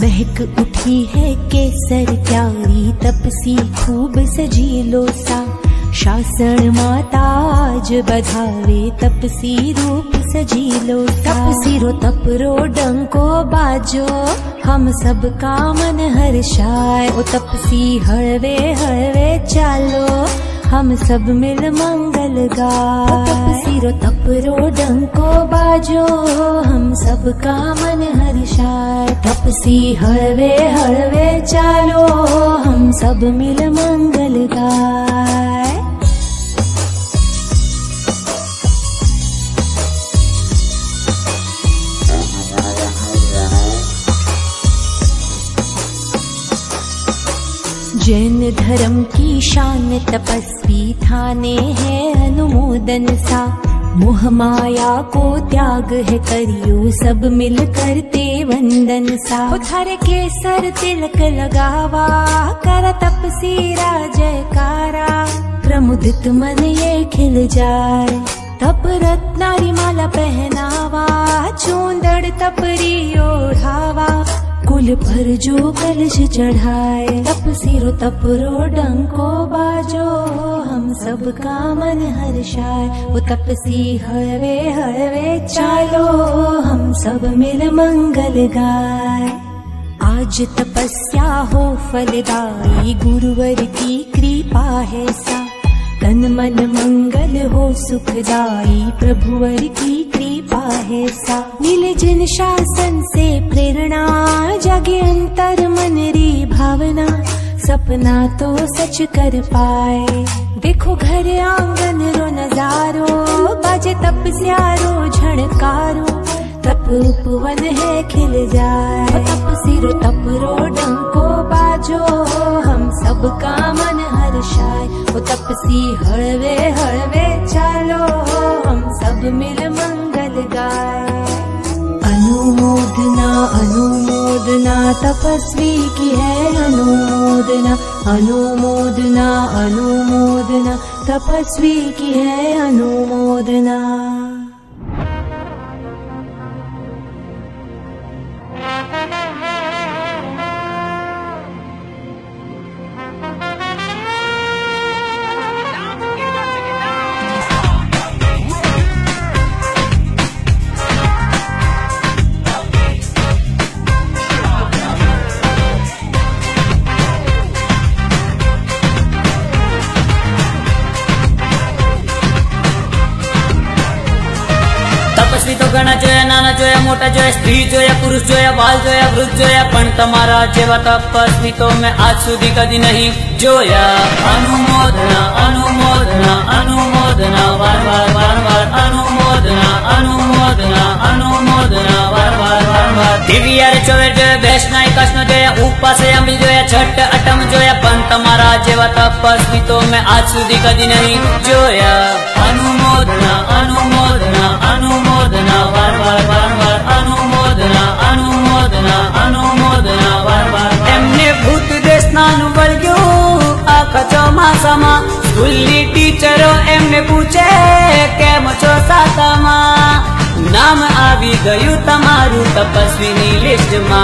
महक उठी है केसर क्यारी, तपसी खूब सजी लोसा। शासन माताज बधावे, तपसी रूप सजी लोसा। तपसी रो तपरो डंको बाजो, हम सब का मन हर्षाए। ओ तपसी हळवे हळवे चालो, हम सब मिल मंगल गाए। तपसी रो तपरो डंको बाजो, हम सब का मन हर्षाए। तपसी हळवे हळवे चालो, हम सब मिल मंगल गाए। जैन धर्म की शान तपस्वी, थाने है अनुमोदन सा। मोह माया को त्याग है करियो, सब मिल करते वंदन सा। थारे केसर तिलक लगावा, कर तपसी रा जयकारा। प्रमुदित मन ये खिल जाए, तप रत्नारी माला पहनावा। चूंदड़ तपरी ओढ़ावा, कुल पर जो कलश चढ़ाए। तपसी रो तपरो डंको बाजो, हम सब का मन हर्षाए। वो तपसी हळवे हळवे चालो, हम सब मिल मंगल गाए। आज तपस्या हो फलदायी, गुरुवर की कृपा है सा। तन मन मंगल हो सुखदाई, प्रभुवर की कृपा है सा। मिले जिन शासन से प्रेरणा, जागे अंतर मन री भावना। सपना तो सच कर पाए, देखो घर आंगन रो नजारो। बाजे तपस्या रो झणकारो, तप उपवन है खिल जाए। तपसी रो तपरो डंको बाजो, हम सब का मन हर्षाए। वो तपसी हळवे हळवे चालो, हम सब मिल मंगल गाए। अनुमोदना अनुमोदना तपस्वी की है अनुमोदना। अनुमोदना अनुमोदना तपस्वी की है अनुमोदना। तपस्वी तो घणा जोया, नाना जोया, मोटा जोया, स्त्री जोया, पुरुष जोया, बाल जोया, वृद्ध जोया, पण तमारा जेवा तपस्वी तो मैं आज सुधी कदी नहीं जोया। अनुमोदना अनुमोदना अनुमोदना, वार वार वार वार अनुमोदना अनुमोदना अनुमोदना, वार वार वार वार। दिव्या रे चोवेर जोया, वैष्णव कृष्ण जोया, उपास अमिल जोया, छठ अटम जोया, पण तमारा जेवा तपस्वी तो मैं आज सुधी कदी नहीं जोया। अनुमोदना अनुमोदना अनुमोदना, वार वार वार वार अनुमोदना अनुमोदना अनुमोदना, वार वार। एमने भूत देशनानु वळग्યું આખા ચોમાસામાં। સ્કૂલની ટીચરો એમને પૂછે કેમ છો સાતામાં। નામ આવી ગયું તમારું તપસ્વીની લિસ્ટમાં।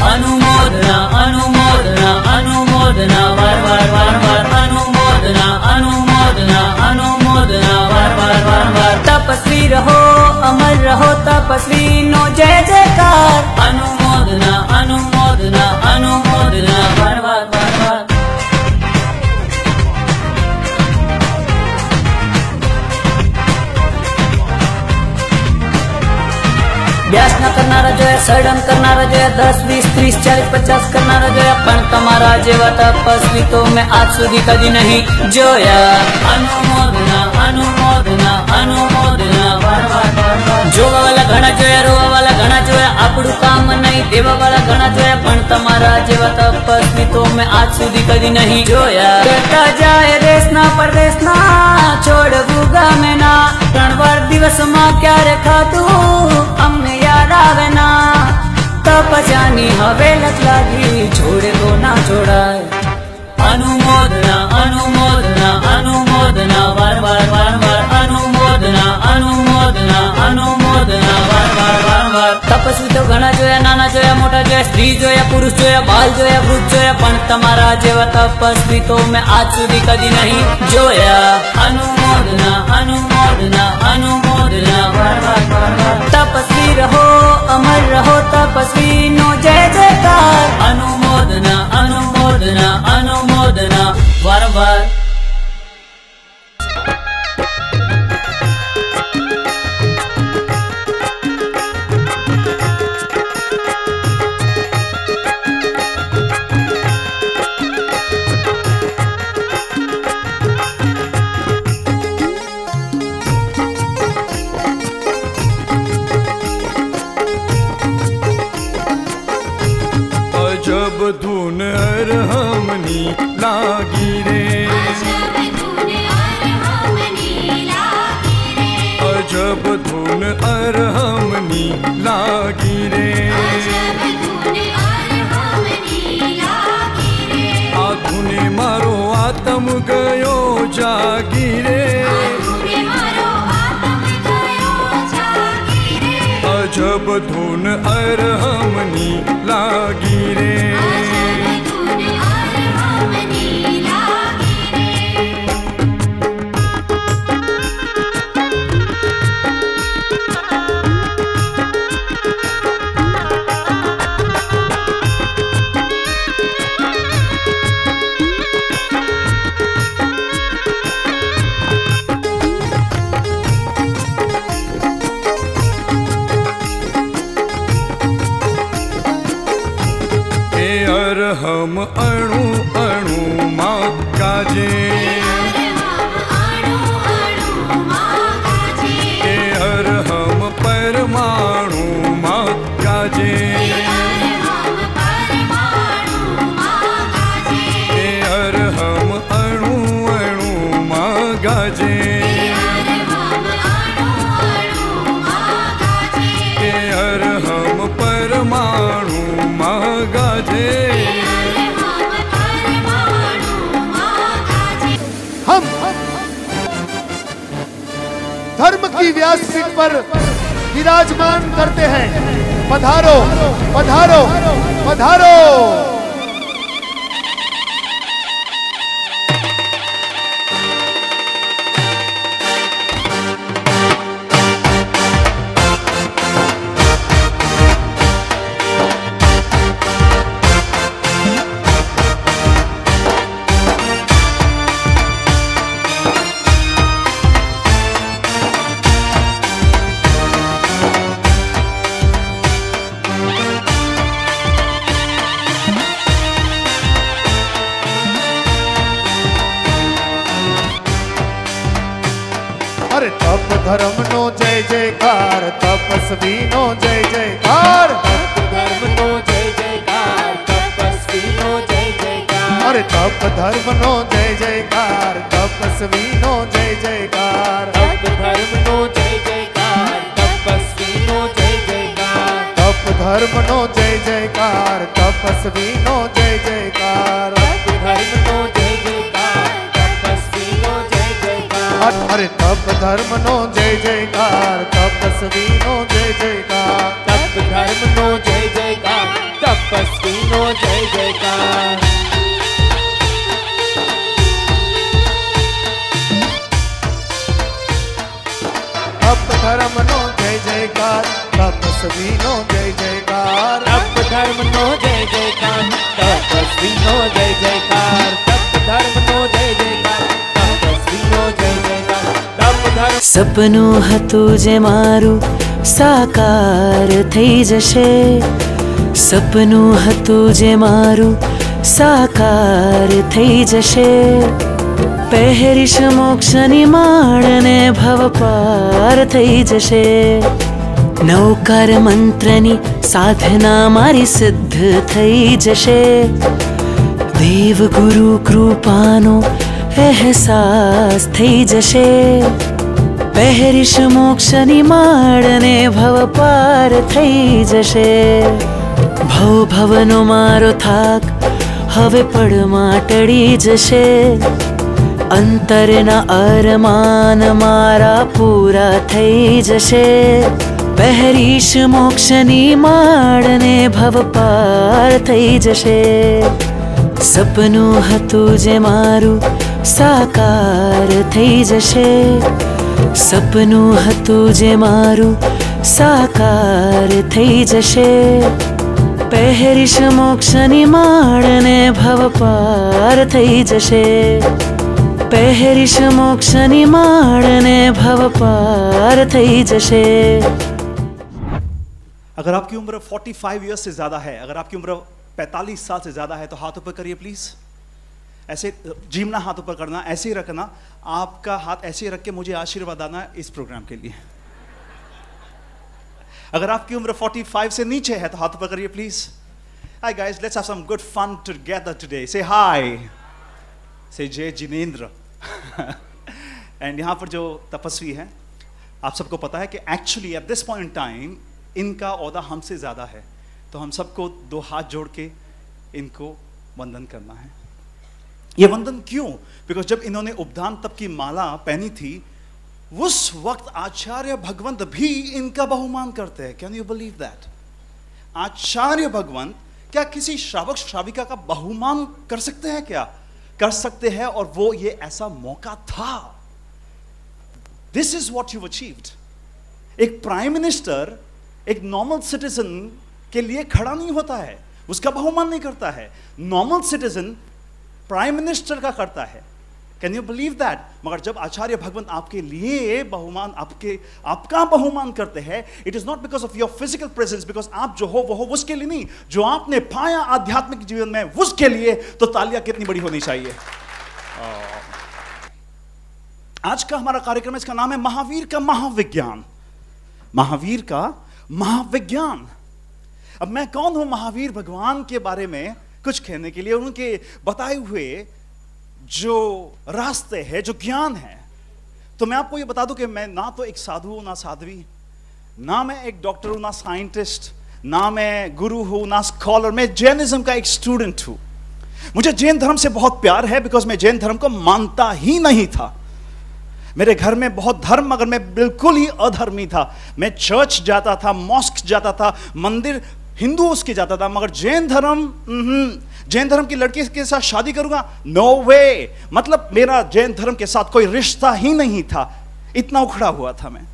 अनुमोदना अनुमोदना अनुमोदना, वार वार वार वार अनुमोदना अनुमोदना अनुमोदना, वार वार वार वार। तपस्वी रहो अमर रहो, तपस्वी नो जय जयकार। अनुमोदना अनुमोदना अनुमोदना, वार वार वार वार। व्यासना करनारा जोया, सड़न करनारा जोया, 10 20 30 40 50 करनारा जोया, पण तमारा जेवा तपस्वी तो मैं आज सुधी कदी नहीं जोया। अनुमोदना अनुमोदना अनुमोदना, वार वार वार वार। जोवा वाला घणा जोया, रोवा वाला घणा जोया, आपडू काम नहीं देवा वाला घणा जोया, पण तमारा जेवा तपस्वी तो मैं आज सुधी कदी नहीं जोया। करता जाए देशना परदेशना, छोड़वू गामे ना। 3 વાર દિવસમાં ક્યારે ખાધું અમને યાદ આવે ના। તપસ્યાની હવે લત લાગી, છોડે તો ના છોડાય। अनुमोदना अनुमोदना अनुमोदना, वार वार वार वार अनुमोदना अनुमोदना अनुमोदना, वार वार वार वार। तपस्वी तो घणा जोया, नाना જોયા મોટા જોયા સ્ત્રી જોયા પુરુષ જોયા બાલ જોયા વૃદ્ધ જોયા પણ તમારા જેવા તપસ્વી તો મેં આજ સુધી કદી નહીં જોયા અનુમોદના અનુમોદના અનુમોદના તપસ્વી રહો અમર રહો તપસ્વી નો જય જયકાર અનુમોદના અનુમોદના અનુમોદના વારંવાર अजब धुन अरहमनी लागी रे, अजब धुन अरहमनी लागी रे, अजब धुन अरहमनी लागी रे, अजब धुन अरहमनी लागी रे, आ धुने मारो आत्म गयो जागी रे, धुने मारो आत्म गयो जागी रे, अजब धुन अरहमनी लागी रे, अजब धुन अरहमनी लागी रे। अरहम अणु अणु माँ गाजे, अरहम अणु अणु माँ गाजे, अरहम परमाणु माँ गाजे, अरहम परमाणु माँ गाजे, अरहम अणु अणु माँ गाजे, अरहम अणु अणु माँ गाजे, अरहम परमाणु माँ गाजे। अरहम परमाणु माँ गाजे। हम धर्म की व्यासपीठ पर विराजमान करते हैं। पधारो पधारो पधारो। अरे तप धर्म नो जय जयकार, तपस्वी नो जय जयकार, धर्म नो जय जयकार, तपस्वी नो जय जयकार, अरे तप धर्म नो जय जयकार, तपस्वी नो जय जयकार, तप धर्म नो जय जयकार, तपस्वी नो जय जयकार, तप धर्म नो जय जयकार, तपस्वी नो जय जयकार, तप धर्म नो जय जयकार, तपस्वी नो जय जयकार, अरे तप धर्म नो जय जयकार, तपस्वी नो जय जयकार, तप धर्म नो जय जयकार, तपस्वी नो जय जयकार, तप धर्म नो जय जयकार, तपस्वी नो जय जयकार, तप धर्म नो जय जयकार, तपस्वी नो जय जयकार, तप धर्म नो जय जयकार, तपस्वी नो जय जयकार, तप धर्म સપનું હતું જે મારું સાકાર થઈ જશે, સપનું હતું જે મારું સાકાર થઈ જશે, પહેરીશ મોક્ષની માળને ભવ પાર થઈ જશે, નૌકાર મંત્રની સાધના મારી સિદ્ધ થઈ જશે, દેવ ગુરુ કૃપાનો અહેસાસ થઈ જશે, પહેરીશ મોક્ષની માળને ભવ પાર થઈ જશે, ભવ ભવનો મારો થાક હવે પળમાં ટળી જશે, અંતરના અરમાન મારા પૂરા થઈ જશે, પહેરીશ મોક્ષની માળને ભવ પાર થઈ જશે. સપનું હતું જે મારું સાકાર થઈ જશે. સપનું હતું જે મારું સાકાર થઈ જશે. પહેરીશ મોક્ષની માળને ભવ પાર થઈ જશે. પહેરીશ મોક્ષની માળને ભવ પાર થઈ જશે. अगर आपकी उम्र 45 ईयर्स से ज़्यादा है, अगर आपकी उम्र 45 साल से ज़्यादा है तो हाथ ऊपर करिए प्लीज़. ऐसे जीमना हाथ ऊपर करना, ऐसे ही रखना. आपका हाथ ऐसे ही रख के मुझे आशीर्वाद आना इस प्रोग्राम के लिए. अगर आपकी उम्र 45 से नीचे है तो हाथ ऊपर करिए please. Hi guys, let's have some good fun together today. Say hi, से जय जिनेंद्र. एंड यहाँ पर जो तपस्वी हैं, आप सबको पता है कि actually at this point in time इनका ओहदा हमसे ज़्यादा है. तो हम सबको दो हाथ जोड़ के इनको वंदन करना है. ये वंदन क्यों? बिकॉज जब इन्होंने उपदान तप की माला पहनी थी, उस वक्त आचार्य भगवंत भी इनका बहुमान करते हैं. Can you believe that? आचार्य भगवंत क्या किसी श्रावक श्राविका का बहुमान कर सकते हैं? क्या कर सकते हैं? और वो ये ऐसा मौका था. This is what you achieved. एक प्राइम मिनिस्टर एक नॉर्मल सिटीजन के लिए खड़ा नहीं होता है, उसका बहुमान नहीं करता है. नॉर्मल सिटीजन प्राइम मिनिस्टर का करता है. Can you believe that? मगर जब आचार्य भगवंत आपके लिए बहुमान, आपका बहुमान करते हैं, it is not because of your physical presence, because आप जो हो वो हो उसके लिए नहीं, जो आपने पाया आध्यात्मिक जीवन में उसके लिए. तो तालियां कितनी बड़ी होनी चाहिए. आज का हमारा कार्यक्रम, इसका नाम है महावीर का महाविज्ञान. महावीर का महाविज्ञान. अब मैं कौन हूं महावीर भगवान के बारे में कुछ कहने के लिए? उनके बताए हुए जो रास्ते हैं, जो ज्ञान है. तो मैं आपको ये बता दूं कि मैं ना तो एक साधु हूं, ना साध्वी, ना मैं एक डॉक्टर हूं, ना साइंटिस्ट, ना मैं गुरु हूं, ना स्कॉलर. मैं जैनिज्म का एक स्टूडेंट हूं. मुझे जैन धर्म से बहुत प्यार है, बिकॉज मैं जैन धर्म को मानता ही नहीं था. मेरे घर में बहुत धर्म, मगर मैं बिल्कुल ही अधर्मी था. मैं चर्च जाता था, मॉस्क जाता था, मंदिर हिंदुओं के जाता था, मगर जैन धर्म की लड़की के साथ शादी करूंगा? नो वे. मतलब मेरा जैन धर्म के साथ कोई रिश्ता ही नहीं था. इतना उखड़ा हुआ था मैं.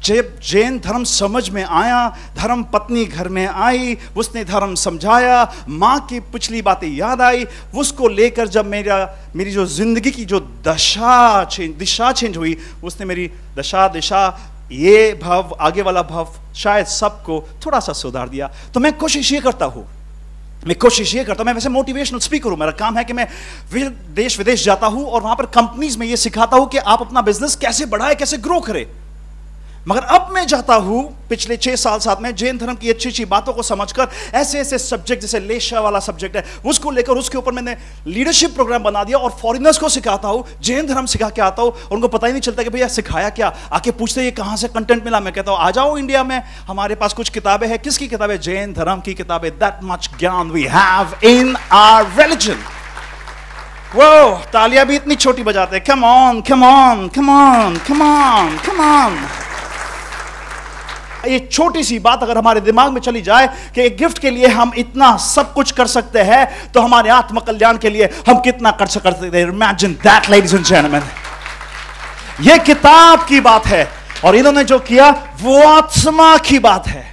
जब जैन धर्म समझ में आया, धर्म पत्नी घर में आई, उसने धर्म समझाया, माँ की पिछली बातें याद आई, उसको लेकर जब मेरी जो जिंदगी की जो दिशा चेंज हुई, उसने मेरी दिशा ये भव, आगे वाला भव, शायद सबको थोड़ा सा सुधार दिया. तो मैं कोशिश ये करता हूँ, मैं वैसे मोटिवेशनल स्पीकर हूँ. मेरा काम है कि मैं देश विदेश जाता हूँ और वहां पर कंपनीज में ये सिखाता हूँ कि आप अपना बिजनेस कैसे बढ़ाए, कैसे ग्रो करें. मगर अब मैं जाता हूं पिछले 6 साल साथ में जैन धर्म की अच्छी अच्छी बातों को समझकर ऐसे ऐसे सब्जेक्ट, जैसे लेशा वाला सब्जेक्ट है, उसको लेकर उसके ऊपर मैंने लीडरशिप प्रोग्राम बना दिया और फॉरेनर्स को सिखाता हूं, जैन धर्म सिखा के आता हूं. और उनको पता ही नहीं चलता कि भैया सिखाया क्या. आके पूछते ये कहां से कंटेंट मिला. मैं कहता हूं आ जाओ इंडिया में, हमारे पास कुछ किताबें हैं. किसकी किताबें? जैन धर्म की किताबें. दैट मच ज्ञान we have in our religion. वो तालियां भी इतनी छोटी बजाते हैं. Come on, come on, come on, come on, come on. ये छोटी सी बात अगर हमारे दिमाग में चली जाए कि एक गिफ्ट के लिए हम इतना सब कुछ कर सकते हैं, तो हमारे आत्म कल्याण के लिए हम कितना कर सकते हैं. Imagine that ladies and gentleman. ये किताब की बात है और इन्होंने जो किया वो आत्मा की बात है.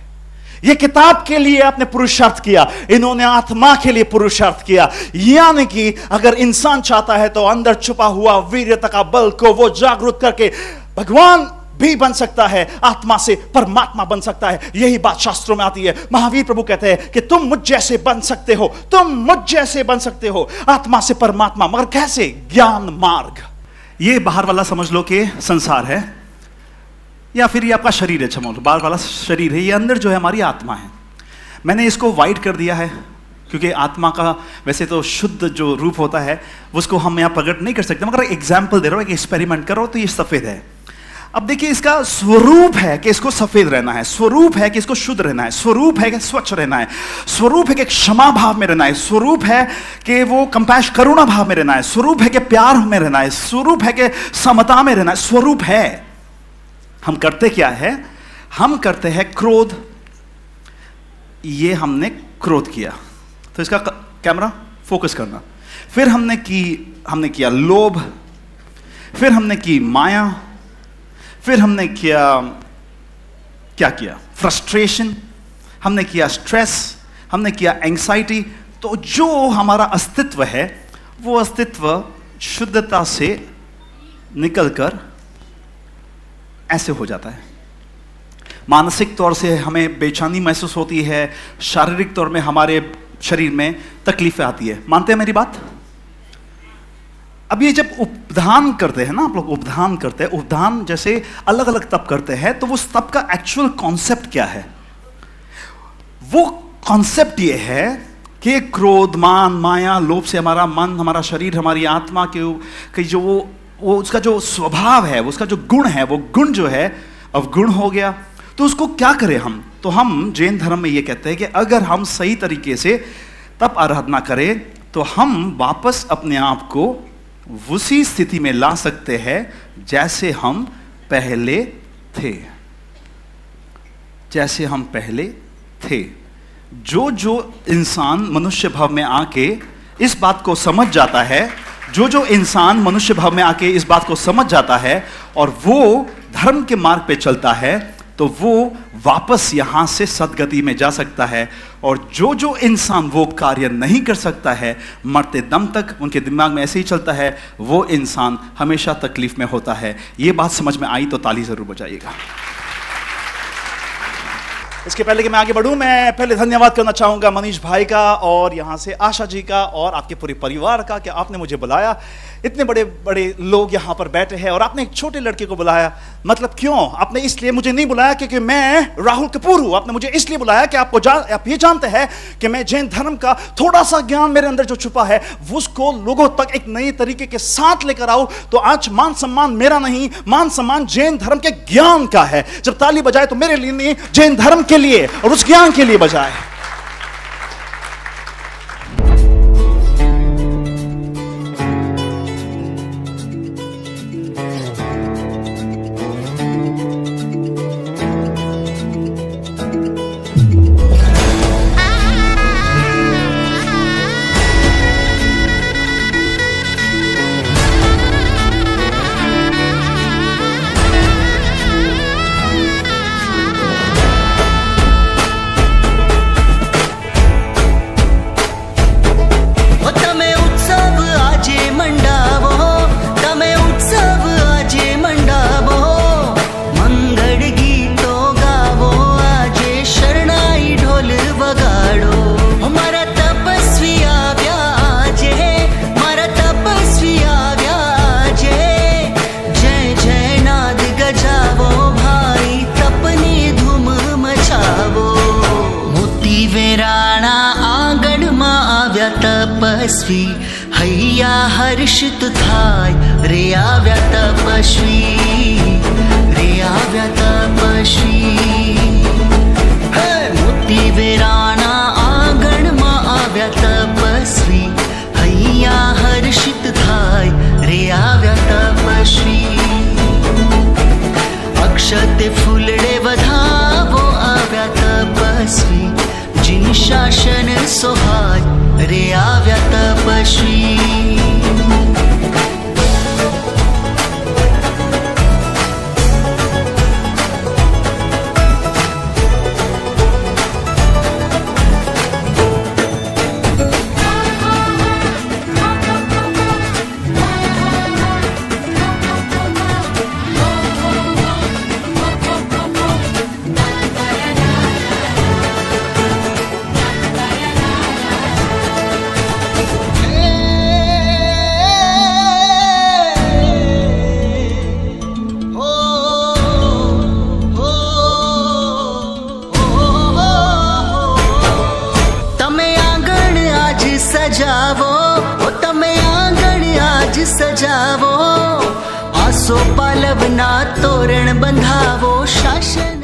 ये किताब के लिए आपने पुरुषार्थ किया, इन्होंने आत्मा के लिए पुरुषार्थ किया. यानी कि अगर इंसान चाहता है तो अंदर छुपा हुआ वीर्यता का बल को वो जागृत करके भगवान भी बन सकता है, आत्मा से परमात्मा बन सकता है. यही बात शास्त्रों में आती है. महावीर प्रभु कहते हैं कि तुम मुझ जैसे बन सकते हो, तुम मुझ जैसे बन सकते हो, आत्मा से परमात्मा. मगर कैसे? ज्ञान मार्ग. ये बाहर वाला समझ लो कि संसार है, या फिर ये आपका शरीर है. समझ लो बाहर वाला शरीर है, ये अंदर जो है हमारी आत्मा है. मैंने इसको वाइट कर दिया है क्योंकि आत्मा का वैसे तो शुद्ध जो रूप होता है उसको हम यहाँ प्रकट नहीं कर सकते. मगर एग्जाम्पल दे रहा हूँ, एक एक्सपेरिमेंट करो. तो ये सफेद है. अब देखिए, इसका स्वरूप है कि इसको सफेद रहना है, स्वरूप है कि इसको शुद्ध रहना है, स्वरूप है कि स्वच्छ रहना है, स्वरूप है कि क्षमा भाव में रहना है, स्वरूप है कि वो कंपैशन करुणा भाव में रहना है, स्वरूप है कि प्यार में रहना है, स्वरूप है कि समता में रहना है. स्वरूप है. हम करते क्या है? हम करते हैं क्रोध, ये हमने क्रोध किया, तो इसका कैमरा फोकस करना। फिर हमने किया लोभ, फिर हमने की माया, फिर हमने क्या किया फ्रस्ट्रेशन, हमने किया स्ट्रेस, हमने किया एंग्जाइटी। तो जो हमारा अस्तित्व है वो अस्तित्व शुद्धता से निकलकर ऐसे हो जाता है। मानसिक तौर से हमें बेचैनी महसूस होती है, शारीरिक तौर में हमारे शरीर में तकलीफें आती है। मानते हैं मेरी बात? अब ये जब उपधान करते हैं ना, आप लोग उपधान करते हैं, उपधान जैसे अलग अलग तप करते हैं, तो वो तप का एक्चुअल कॉन्सेप्ट क्या है? वो कॉन्सेप्ट ये है कि क्रोध, मान, माया, लोभ से हमारा मन, हमारा शरीर, हमारी आत्मा के जो वो उसका जो स्वभाव है, उसका जो गुण है, वो गुण जो है अवगुण हो गया। तो उसको क्या करें हम? तो हम जैन धर्म में ये कहते हैं कि अगर हम सही तरीके से तप आराधना करें तो हम वापस अपने आप को उसी स्थिति में ला सकते हैं जैसे हम पहले थे, जैसे हम पहले थे। जो इंसान मनुष्य भाव में आके इस बात को समझ जाता है, जो इंसान मनुष्य भाव में आके इस बात को समझ जाता है और वो धर्म के मार्ग पे चलता है, तो वो वापस यहां से सदगति में जा सकता है। और जो इंसान वो कार्य नहीं कर सकता है, मरते दम तक उनके दिमाग में ऐसे ही चलता है, वो इंसान हमेशा तकलीफ में होता है। ये बात समझ में आई तो ताली जरूर बजाइएगा। इसके पहले कि मैं आगे बढ़ूं, मैं पहले धन्यवाद करना चाहूंगा मनीष भाई का और यहां से आशा जी का और आपके पूरे परिवार का कि आपने मुझे बुलाया। इतने बड़े बड़े लोग यहां पर बैठे हैं और आपने एक छोटे लड़के को बुलाया। मतलब क्यों? आपने इसलिए मुझे नहीं बुलाया क्योंकि मैं राहुल कपूर हूं। आपने मुझे इसलिए बुलाया कि आप ये जानते हैं कि मैं जैन धर्म का थोड़ा सा ज्ञान मेरे अंदर जो छुपा है उसको लोगों तक एक नई तरीके के साथ लेकर आऊं। तो आज मान सम्मान मेरा नहीं, मान सम्मान जैन धर्म के ज्ञान का है। जब ताली बजाए तो मेरे लिए नहीं, जैन धर्म के लिए और उस ज्ञान के लिए बजाए। तपस्वी हैया हर्षित थाय रे आव्या तपस्वी, रे आव्या तपस्वी। मोती वेराना आंगण मा आव्या तपस्वी हैया हर्षित थाय रे आव्या तपस्वी। अक्षते फूलड़े वधावो आव्या तपस्वी, जिन शासन सोहाय रे आव्या तपस्वी। सजावो आसो पालवना तोरण बंधावो शासन